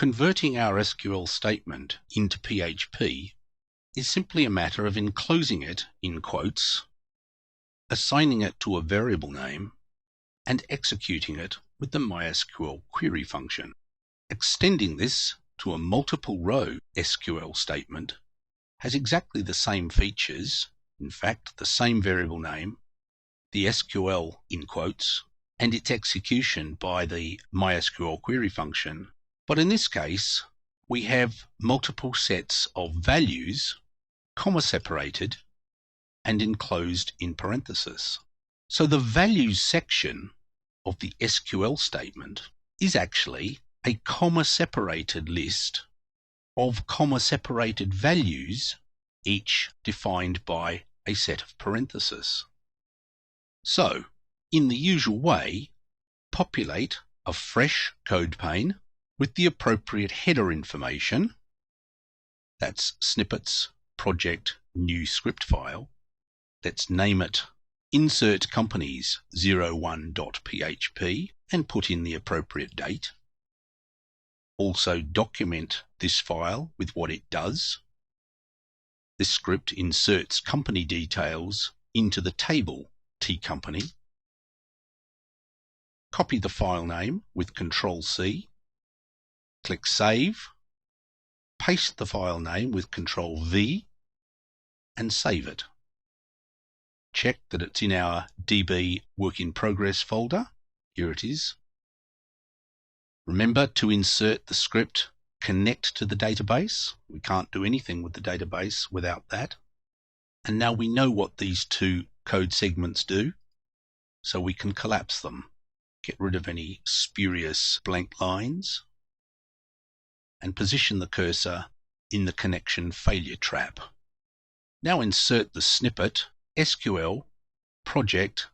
Converting our SQL statement into PHP is simply a matter of enclosing it in quotes, assigning it to a variable name, and executing it with the MySQL query function. Extending this to a multiple row SQL statement has exactly the same features, in fact the same variable name, the SQL in quotes, and its execution by the MySQL query function. But in this case, we have multiple sets of values, comma separated, and enclosed in parentheses. So the values section of the SQL statement is actually a comma separated list of comma separated values, each defined by a set of parentheses. So, in the usual way, populate a fresh code pane with the appropriate header information, that's snippets, project, new script file. Let's name it insert companies 01.php and put in the appropriate date. Also document this file with what it does. This script inserts company details into the table tcompany. Copy the file name with Ctrl+C. Click Save. Paste the file name with Ctrl+V and save it. Check that it's in our DB Work in Progress folder. Here it is. Remember to insert the script connect to the database. We can't do anything with the database without that. And now we know what these two code segments do, so we can collapse them. Get rid of any spurious blank lines and position the cursor in the connection failure trap. Now insert the snippet SQL project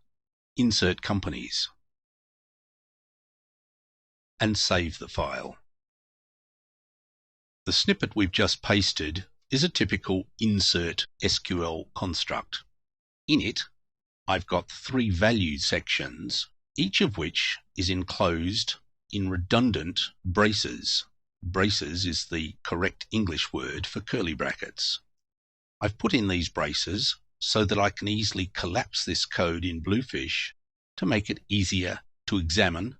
insert companies and save the file. The snippet we've just pasted is a typical insert SQL construct. In it, I've got three value sections, each of which is enclosed in redundant braces. Braces is the correct English word for curly brackets. I've put in these braces so that I can easily collapse this code in Bluefish to make it easier to examine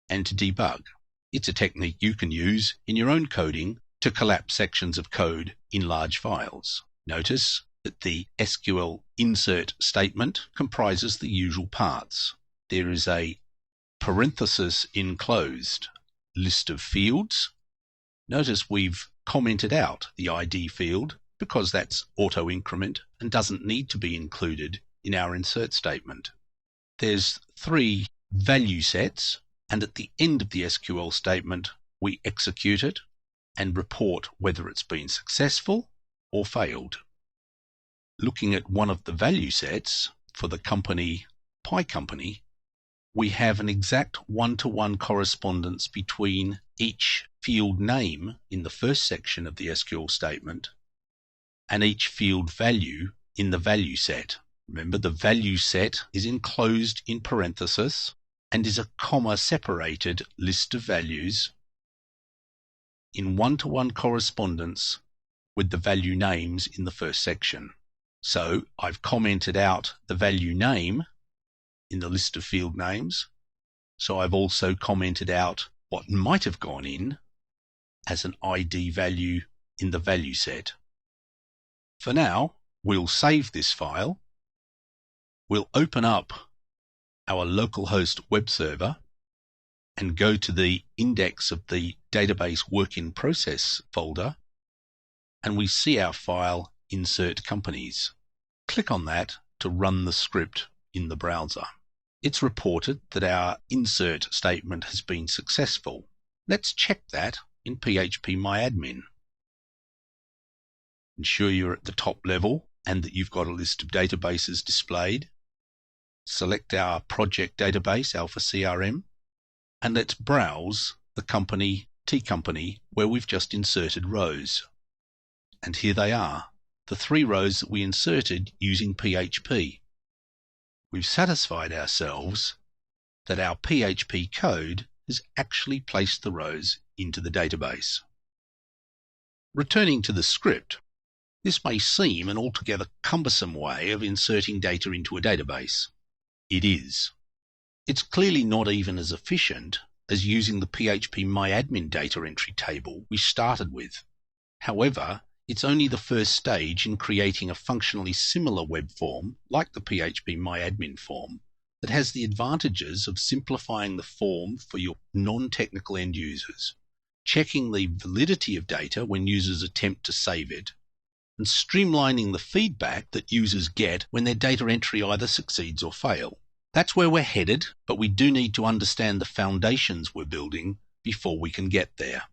and to debug. It's a technique you can use in your own coding to collapse sections of code in large files. Notice that the SQL insert statement comprises the usual parts. There is a parenthesis enclosed list of fields. Notice we've commented out the ID field because that's auto increment and doesn't need to be included in our insert statement. There's three value sets, and at the end of the SQL statement, we execute it and report whether it's been successful or failed. Looking at one of the value sets for the company PyCompany, we have an exact one-to-one correspondence between each field name in the first section of the SQL statement and each field value in the value set. Remember, the value set is enclosed in parentheses and is a comma separated list of values in one-to-one correspondence with the value names in the first section. So I've commented out the value name in the list of field names. So I've also commented out what might have gone in as an ID value in the value set. For now, we'll save this file. We'll open up our localhost web server and go to the index of the database work in process folder, and we see our file insert companies. Click on that to run the script in the browser. It's reported that our insert statement has been successful. Let's check that in PHP-MyAdmin. Ensure you're at the top level and that you've got a list of databases displayed. Select our project database, Alpha CRM, and let's browse the company tcompany where we've just inserted rows. And here they are, the three rows that we inserted using PHP. We've satisfied ourselves that our PHP code has actually placed the rows into the database. Returning to the script, this may seem an altogether cumbersome way of inserting data into a database. It is. It's clearly not even as efficient as using the PHP MyAdmin data entry table we started with. However, it's only the first stage in creating a functionally similar web form, like the PHP MyAdmin form, that has the advantages of simplifying the form for your non-technical end users, checking the validity of data when users attempt to save it, and streamlining the feedback that users get when their data entry either succeeds or fails. That's where we're headed, but we do need to understand the foundations we're building before we can get there.